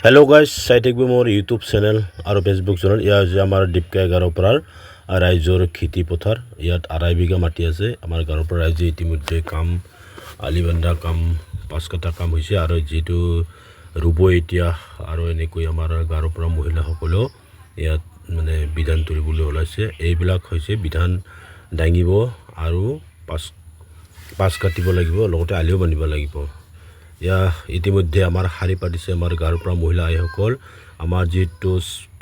hello guys চাই থাকিব মোৰ ইউটিউব চেনেল আৰু ফেসবুক চেনেল ইয়া যে আমাৰ ডিপকা গাঁৱৰ পৰা ৰাইজৰ খেতি পথাৰ ইয়াত 2.5 বিঘা মাটি আছে আমাৰ গাঁৱৰ পৰা ৰাইজে ইতিমধ্যে কাম আলিবান্ধা কাম পাঁচ কাটা কাম হৈছে আৰু যেটো ৰুব এতিয়া আৰু এনেকৈ আমাৰ গাঁৱৰ পৰা মহিলাসকলেও ইয়াত মানে বিধান তুলিবলৈ ওলাইছে এইবিলাক হৈছে বিধান দাঙিব আৰু পাঁচ কাটিব লাগিব লগতে আলিও বান্ধিব লাগিব या इतिमध्ये आमार हारी पातिसे आमार गाँवर পৰা মহিলা আইসকল आमार जेतु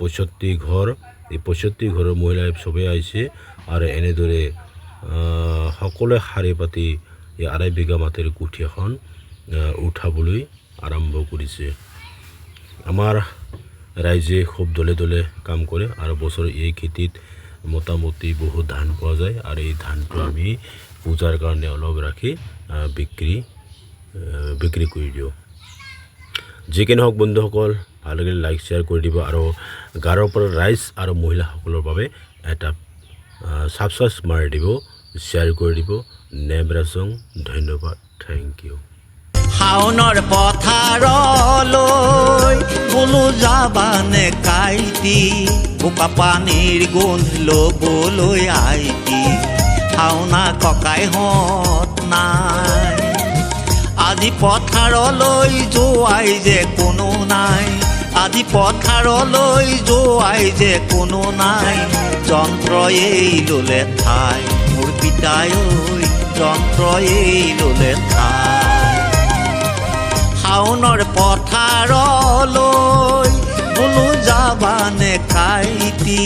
65 घर এই 65 ঘৰৰ মহিলা সবে আইছে আৰু এনেদৰে সকলোৱে হাৰি পাতি এই 2.5 বিঘা মাটিৰ কুঠি এখন উঠাবলৈ আৰম্ভ কৰিছে আমাৰ ৰাইজে খুব দলে দলে কাম কৰে আৰু বছৰ এই খেতিত মোটামুটি বহুত ধান পোৱা যায় আৰু এই ধানটো আমি পূজাৰ কাৰণে অলপ ৰাখি বিক্ৰী কৰি দিও যেকেন হক বন্ধুসকল ভাল লাগিলে লাইক শেয়াৰ কৰি দিব আৰু গাঁৱৰ পৰা ৰাইজ আৰু মহিলাসকলৰ বাবে এটা সাবস্ক্ৰাইব মাৰি দিব শেয়াৰ কৰি দিব নেমৰাসং ধন্যবাদ থ্যাংক ইউ হাওনৰ পথাৰলৈ বোলো যাবানে কাইটি বোকা পানীৰ গোন্ধ লবলৈ আইটি হাওনা ককাইহঁত নাই আজি পথাৰলৈ যোৱাই যে কোনো নাই আজি পথাৰলৈ যোৱাই যে কোনো নাই যন্ত্ৰই ললে ঠাই মোৰ পিতাই ঐ যন্ত্ৰই ললে ঠাই হাওনৰ পথাৰলৈ বোলো যাবানে কাইটি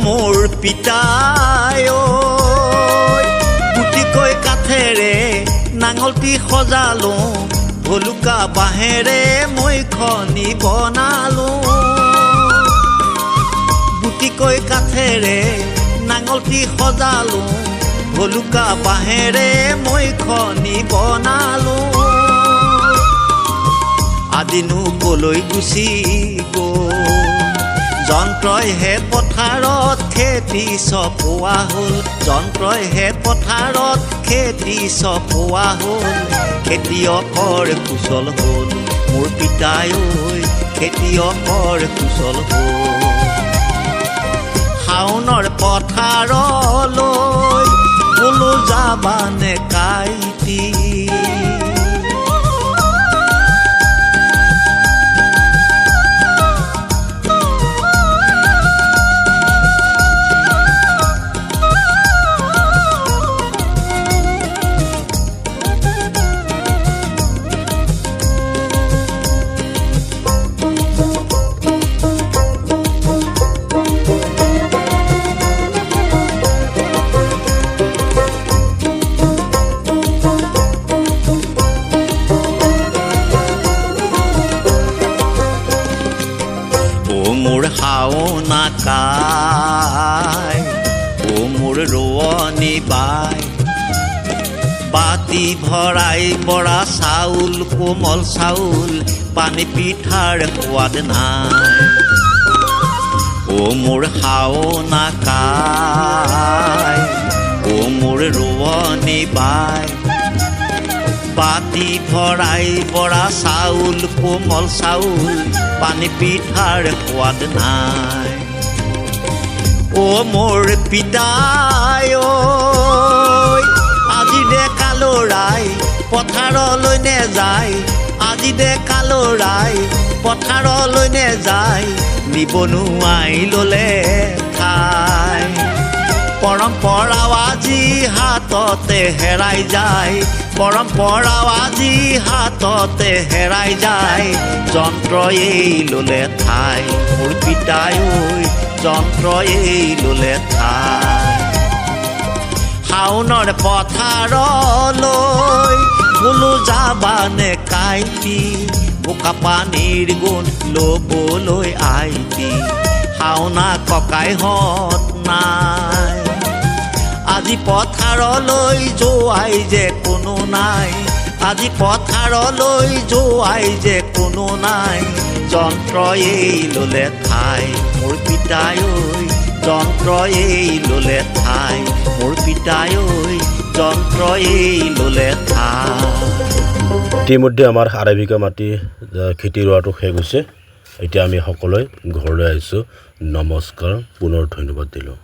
মোৰ পিতাই গুটিকৈ কাঠেৰে নাঙলটি সজালো ভলুকা বাঁহেৰে মই খনি বনালো গুটিকৈ কাঠেৰে নাঙলটি সজালো ভলুকা বাঁহেৰে মই খনি বনালো আদিনো কলৈ গুচি গ'ল যন্ত্ৰই হে পথাৰত খেতি চপোৱা হ'ল যন্ত্ৰই হে পথাৰত খেতি চপোৱা হ'ল খেতিয়কৰ কুশল হ'ল মোৰ পিতাই ঐ খেতিয়কৰ কুশল হ'ল হাওনৰ পথাৰলৈ বোলো যাবানে কাইটি মোৰ হাওনা কাই মোৰ ৰোৱনী বাই বাতি ভৰাই বৰা চাউল কোমল চাউল পানী পিঠাৰ সোৱাদ নাই মোৰ হাওনা কাই মোৰ ৰোৱনী বাই বাতি ভৰাই বৰা চাউল কোমল চাউল পানী পিঠাৰ সোৱাদ নাই মোৰ পিতাই আজি ডেকা ল'ৰাই পথাৰলৈ নেযায় আজি ডেকা ল'ৰাই পথাৰলৈ নেযায় নিবনুৱাই ল'লে ঠাই পৰম্পৰাও আজি হাততে হেৰাই যায় পৰম্পৰাও আজি হাততে হেৰাই যায় যন্ত্ৰই ললে ঠাই মোৰ পিতাই ঐ যন্ত্ৰই ললে ঠাই শাওনৰ পথাৰলৈ বোলো যাবানে কাইটি বোকা পানীৰ গোন্ধ ল'বলৈ আইটি শাওনা ককাইহঁত নাই আজি পথাৰলৈ যোৱাই যে কোনো নাই আজি পথাৰলৈ যোৱাই যে কোনো নাই যন্ত্ৰই ল'লে ঠাই মোৰ পিতাই ঐ যন্ত্ৰই ল'লে ঠাই মোৰ পিতাই ঐ যন্ত্ৰই ল'লে ঠাই ইতিমধ্যে আমাৰ 2.5 বিঘা মাটি খেতি ৰোৱাটো শেষ হৈছে এতিয়া আমি সকলোৱে ঘৰলৈ আহিছোঁ নমস্কাৰ পুনৰ ধন্যবাদ দিলোঁ